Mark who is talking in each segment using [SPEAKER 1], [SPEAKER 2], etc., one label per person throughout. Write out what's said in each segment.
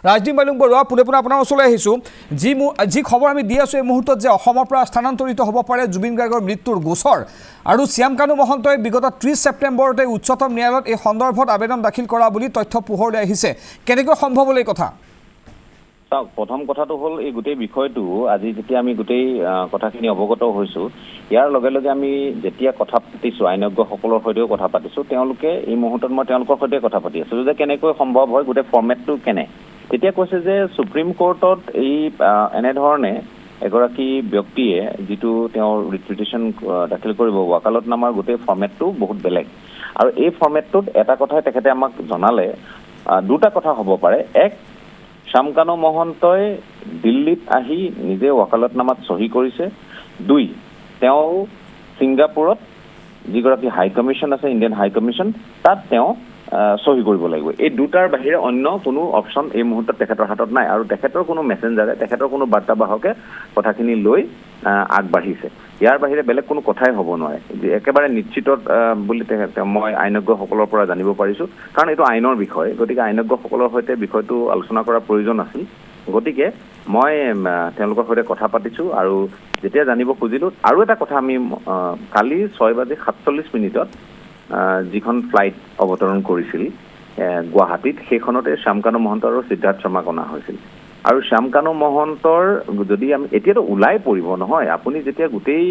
[SPEAKER 1] ৰাজদীপ বাইলুং বৰুৱা পুনে আপোনাৰ ওচৰলৈ আহিছোঁ যি খবৰ আমি দি আছোঁ এই মুহূৰ্তত যে অসমৰ পৰা স্থানান্তৰিত হ'ব পাৰে জুবিন গাৰ্গৰ মৃত্যুৰ গোচৰ আৰু শ্যাম কানু মহন্তই বিগত 30 ছেপ্টেম্বৰতে উচ্চতম ন্যায়ালয়ত এই সন্দৰ্ভত আবেদন দাখিল কৰা বুলি তথ্য পোহৰলৈ আহিছে কেনেকৈ সম্ভৱ হ'ল এই কথা
[SPEAKER 2] প্ৰথম কথাটো হ'ল এই গোটেই বিষয়টো আজি যেতিয়া আমি গোটেই কথাখিনি অৱগত হৈছোঁ ইয়াৰ লগে লগে আমি যেতিয়া কথা পাতিছোঁ আইনজ্ঞসকলৰ সৈতেও কথা পাতিছোঁ তেওঁলোকে এই মুহূৰ্তত মই তেওঁলোকৰ সৈতে কথা পাতি আছোঁ যে কেনেকৈ সম্ভৱ হয় গোটেই ফৰ্মেটটো কেনে তেতিয়া কৈছে যে সুপ্ৰিম কোৰ্টত এই এনেধৰণে এগৰাকী ব্যক্তিয়ে যিটো তেওঁৰ ৰিপিটিশ্যন দাখিল কৰিব ৱাকালতনামাৰ গোটেই ফৰ্মেটটো বহুত বেলেগ আৰু এই ফৰ্মেটটোত এটা কথাই তেখেতে আমাক জনালে দুটা কথা হ'ব পাৰে এক শ্যাম কানু মহন্তই দিল্লীত আহি নিজে ৱাকালতনামাত চহী কৰিছে দুই তেওঁ ছিংগাপুৰত যিগৰাকী হাই কমিশ্যন আছে ইণ্ডিয়ান হাই কমিশ্যন তাত তেওঁ চহী কৰিব লাগিব এই দুটাৰ বাহিৰে অন্য কোনো অপশ্যন এই মুহূৰ্তত তেখেতৰ হাতত নাই আৰু তেখেতৰ কোনো মেছেঞ্জাৰে তেখেতৰ কোনো বাৰ্তাবাহকে কথাখিনি লৈ আগবাঢ়িছে ইয়াৰ বাহিৰে বেলেগ কোনো কথাই হ'ব নোৱাৰে একেবাৰে নিশ্চিত বুলি মই আইনজ্ঞসকলৰ পৰা জানিব পাৰিছোঁ কাৰণ এইটো আইনৰ বিষয় গতিকে আইনজ্ঞসকলৰ সৈতে বিষয়টো আলোচনা কৰাৰ প্ৰয়োজন আছিল গতিকে মই তেওঁলোকৰ সৈতে কথা পাতিছোঁ আৰু যেতিয়া জানিব খুজিলোঁ আৰু এটা কথা আমি কালি 6:47 যিখন ফ্লাইট অৱতৰণ কৰিছিল গুৱাহাটীত সেইখনতে শ্যাম কানু মহন্ত আৰু সিদ্ধাৰ্থ শৰ্মাক অনা হৈছিল আৰু শ্যাম কানু মহন্তৰ যদি আমি এতিয়াতো ওলাই পৰিব নহয় আপুনি যেতিয়া গোটেই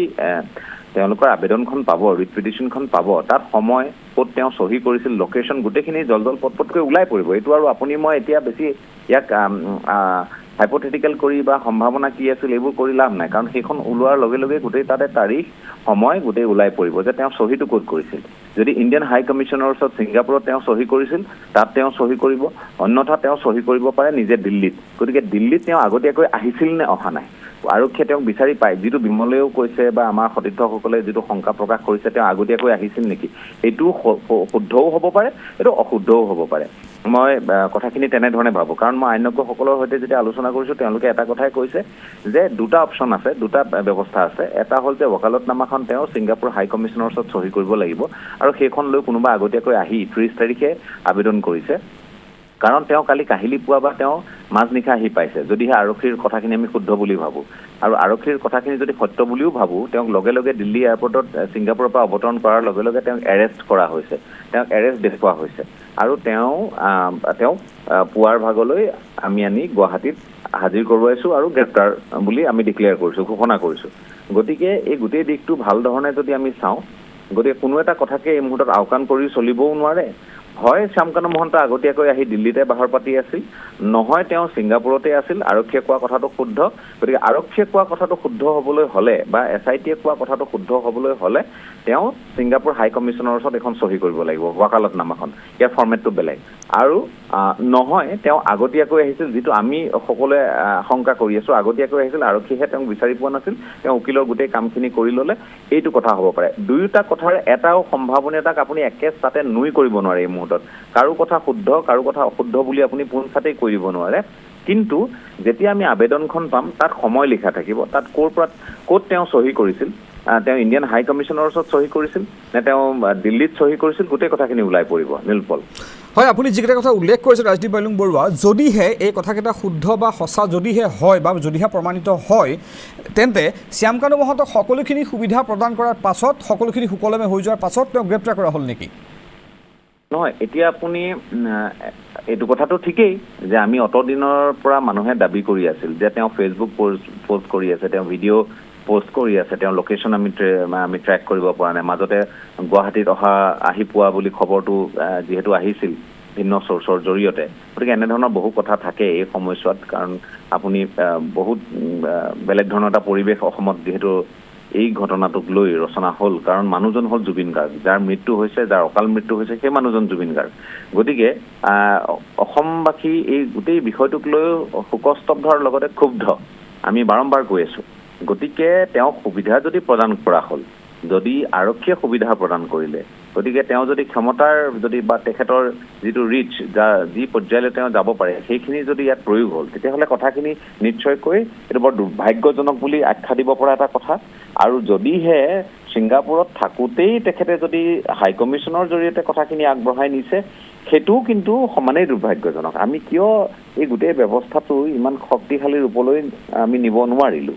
[SPEAKER 2] তেওঁলোকৰ আবেদনখন পাব ৰিপিটিশ্যনখন পাব তাত সময় ক'ত তেওঁ চহী কৰিছিল লোকেশ্যন গোটেইখিনি জলজল পটপটকৈ ওলাই পৰিব এইটো আৰু আপুনি মই এতিয়া বেছি ইয়াক হাইপথেটিকেল কৰি বা সম্ভাৱনা কি আছিল এইবোৰ কৰি লাভ নাই কাৰণ সেইখন ওলোৱাৰ লগে লগে গোটেই তাতে তাৰিখ সময় গোটেই ওলাই পৰিব যে তেওঁ চহীটো ক'ত কৰিছিল যদি ইণ্ডিয়ান হাই কমিশ্যনৰ ওচৰত ছিংগাপুৰত তেওঁ চহী কৰিছিল তাত তেওঁ চহী কৰিব অন্যথা তেওঁ চহী কৰিব পাৰে নিজে দিল্লীত গতিকে দিল্লীত তেওঁ আগতীয়াকৈ আহিছিল নে অহা নাই আৰক্ষীয়ে তেওঁক বিচাৰি পায় যিটো বিমলেও কৈছে বা আমাৰ সতীৰ্থসকলে যিটো শংকা প্ৰকাশ কৰিছে তেওঁ আগতীয়াকৈ আহিছিল নেকি এইটো শুদ্ধও হ'ব পাৰে এইটো অশুদ্ধও হ'ব পাৰে মই কথাখিনি তেনেধৰণে ভাবোঁ কাৰণ মই আইনজ্ঞসকলৰ সৈতে যেতিয়া আলোচনা কৰিছোঁ তেওঁলোকে এটা কথাই কৈছে যে দুটা অপশ্যন আছে দুটা ব্যৱস্থা আছে এটা হ'ল যে ৱাকালতনামাখন তেওঁ ছিংগাপুৰ হাই কমিশ্যনৰ ওচৰত চহী কৰিব লাগিব আৰু সেইখন লৈ কোনোবা আগতীয়াকৈ আহি 30 তাৰিখে আবেদন কৰিছে কাৰণ তেওঁ কালি কাহিলী পোৱা বা তেওঁ মাজনিশা আহি পাইছে যদিহে আৰক্ষীৰ কথাখিনি আমি শুদ্ধ বুলি ভাবোঁ আৰু আৰক্ষীৰ কথাখিনি যদি সত্য বুলিও ভাবোঁ তেওঁক লগে লগে দিল্লী এয়াৰপৰ্টত ছিংগাপুৰৰ পৰা অৱতৰণ কৰাৰ লগে লগে তেওঁক এৰেষ্ট কৰা হৈছে তেওঁক এৰেষ্ট দেখুওৱা হৈছে আৰু তেওঁক পুৱাৰ ভাগলৈ আমি আনি গুৱাহাটীত হাজিৰ কৰোৱাইছোঁ আৰু গ্ৰেপ্তাৰ বুলি আমি ডিক্লেয়াৰ কৰিছোঁ ঘোষণা কৰিছোঁ গতিকে এই গোটেই দিশটো ভাল ধৰণে যদি আমি চাওঁ গতিকে কোনো এটা কথাকে এই মুহূৰ্তত আওকাণ কৰি চলিবও নোৱাৰে হয় শ্যাম কানু মহন্ত আগতীয়াকৈ আহি দিল্লীতে বাহৰ পাতি আছিল নহয় তেওঁ ছিংগাপুৰতে আছিল আৰক্ষীয়ে কোৱা কথাটো শুদ্ধ গতিকে আৰক্ষীয়ে কোৱা কথাটো শুদ্ধ হ'বলৈ হ'লে বা SITয়ে কোৱা কথাটো শুদ্ধ হ'বলৈ হ'লে তেওঁ ছিংগাপুৰ হাই কমিশ্যনৰ ওচৰত এখন চহী কৰিব লাগিব ৱাকালতনামাখন ইয়াৰ ফৰ্মেটটো বেলেগ আৰু নহয় তেওঁ আগতীয়াকৈ আহিছিল যিটো আমি সকলোৱে শংকা কৰি আছোঁ আগতীয়াকৈ আহিছিল আৰক্ষীহে তেওঁক বিচাৰি পোৱা নাছিল তেওঁ উকিলৰ গোটেই কামখিনি কৰি ল'লে এইটো কথা হ'ব পাৰে দুয়োটা কথাৰ এটাও সম্ভাৱনীয়তাক আপুনি একে তাতে নুই কৰিব নোৱাৰে এই মুহূৰ্তত কাৰো কথা শুদ্ধ কাৰো কথা অশুদ্ধ বুলি আপুনি পোনছাটেই কৰিব নোৱাৰে কিন্তু যেতিয়া আমি আবেদনখন পাম তাত সময় লিখা থাকিব তাত ক'ত তেওঁ চহী কৰিছিল তেওঁ ইণ্ডিয়ান হাই কমিশ্যনৰ ওচৰত চহী কৰিছিল নে তেওঁ দিল্লীত চহী কৰিছিল গোটেই কথাখিনি ওলাই পৰিব নীলপল
[SPEAKER 1] হয় আপুনি যিকেইটা কথা উল্লেখ কৰিছে ৰাজদীপ বাইলুং বৰুৱা যদিহে এই কথাকেইটা শুদ্ধ বা সঁচা যদিহে হয় বা যদিহে প্ৰমাণিত হয় তেন্তে শ্যাম কানু মহন্তক সকলোখিনি সুবিধা প্ৰদান কৰাৰ পাছত সকলোখিনি সুকলমে হৈ যোৱাৰ পাছত তেওঁক গ্ৰেপ্তাৰ কৰা হ'ল নেকি
[SPEAKER 2] নহয় এতিয়া আপুনি এইটো কথাটো ঠিকেই যে আমি অতদিনৰ পৰা মানুহে দাবী কৰি আছিল যে তেওঁ ফেচবুক পোষ্ট কৰি আছে তেওঁ ভিডিঅ' পোষ্ট কৰি আছে তেওঁ লোকেশ্যন আমি ট্ৰেক কৰিব পৰা নাই মাজতে গুৱাহাটীত আহি পোৱা বুলি খবৰটো যিহেতু আহিছিল ভিন্ন চ'ৰ্চৰ জৰিয়তে গতিকে এনেধৰণৰ বহু কথা থাকে এই সময়ছোৱাত কাৰণ আপুনি বহুত বেলেগ ধৰণৰ এটা পৰিৱেশ অসমত যিহেতু এই ঘটনাটোক লৈ ৰচনা হ'ল কাৰণ মানুহজন হ'ল জুবিন গাৰ্গ যাৰ মৃত্যু হৈছে যাৰ অকাল মৃত্যু হৈছে সেই মানুহজন জুবিন গাৰ্গ গতিকে অসমবাসী এই গোটেই বিষয়টোক লৈ শোকস্তব্ধৰ লগতে ক্ষুব্ধ আমি বাৰম্বাৰ কৈ আছোঁ গতিকে তেওঁক সুবিধা যদি প্ৰদান কৰা হ'ল যদি আৰক্ষীয়ে সুবিধা প্ৰদান কৰিলে গতিকে তেওঁ যদি ক্ষমতাৰ যদি বা তেখেতৰ যিটো ৰিচ যি পৰ্যায়লৈ তেওঁ যাব পাৰে সেইখিনি যদি ইয়াত প্ৰয়োগ হ'ল তেতিয়াহ'লে কথাখিনি নিশ্চয়কৈ এইটো বৰ দুৰ্ভাগ্যজনক বুলি আখ্যা দিব পৰা এটা কথা আৰু যদিহে ছিংগাপুৰত থাকোঁতেই তেখেতে যদি হাই কমিশ্যনৰ জৰিয়তে কথাখিনি আগবঢ়াই নিছে সেইটোও কিন্তু সমানেই দুৰ্ভাগ্যজনক। আমি কিয় এই গোটেই ব্যৱস্থাটো ইমান শক্তিশালী ৰূপলৈ আমি নিব নোৱাৰিলোঁ?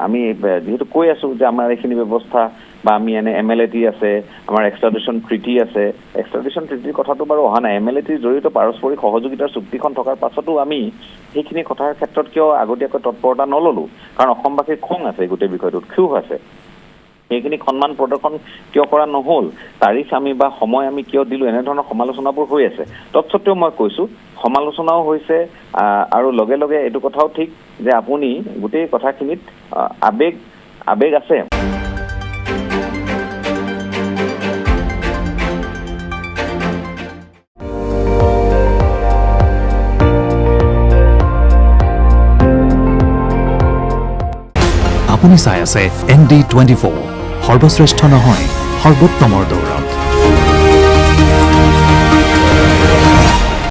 [SPEAKER 2] আমি যিহেতু কৈ আছোঁ যে আমাৰ এইখিনি ব্যৱস্থা বা আমি এনে MLAT আছে, আমাৰ এক্সট্ৰাডিশ্যন ট্ৰিটি আছে। এক্সট্ৰাডিশ্যন ট্ৰিটিৰ কথাটো বাৰু অহা নাই। MLATৰ জড়িত পাৰস্পৰিক সহযোগিতাৰ চুক্তিখন থকাৰ পাছতো আমি সেইখিনি কথাৰ ক্ষেত্ৰত কিয় আগতীয়াকৈ তৎপৰতা নললোঁ? কাৰণ অসমবাসীৰ খং আছে, গোটেই বিষয়টোত ক্ষোভ আছে। সেইখিনি সন্মান প্ৰদৰ্শন কিয় কৰা নহ'ল? তাৰিখ আমি বা সময় আমি কিয় দিলোঁ? এনেধৰণৰ সমালোচনাবোৰ হৈ আছে। তৎসত্বেও মই কৈছোঁ, সমালোচনাও হৈছে আৰু লগে লগে এইটো কথাও ঠিক যে আপুনি গোটেই কথাখিনিত আবেগ আছে।
[SPEAKER 3] আপুনি চাই আছে ND24, সৰ্বশ্ৰেষ্ঠ নহয় সৰ্বোত্তমৰ দৌৰ।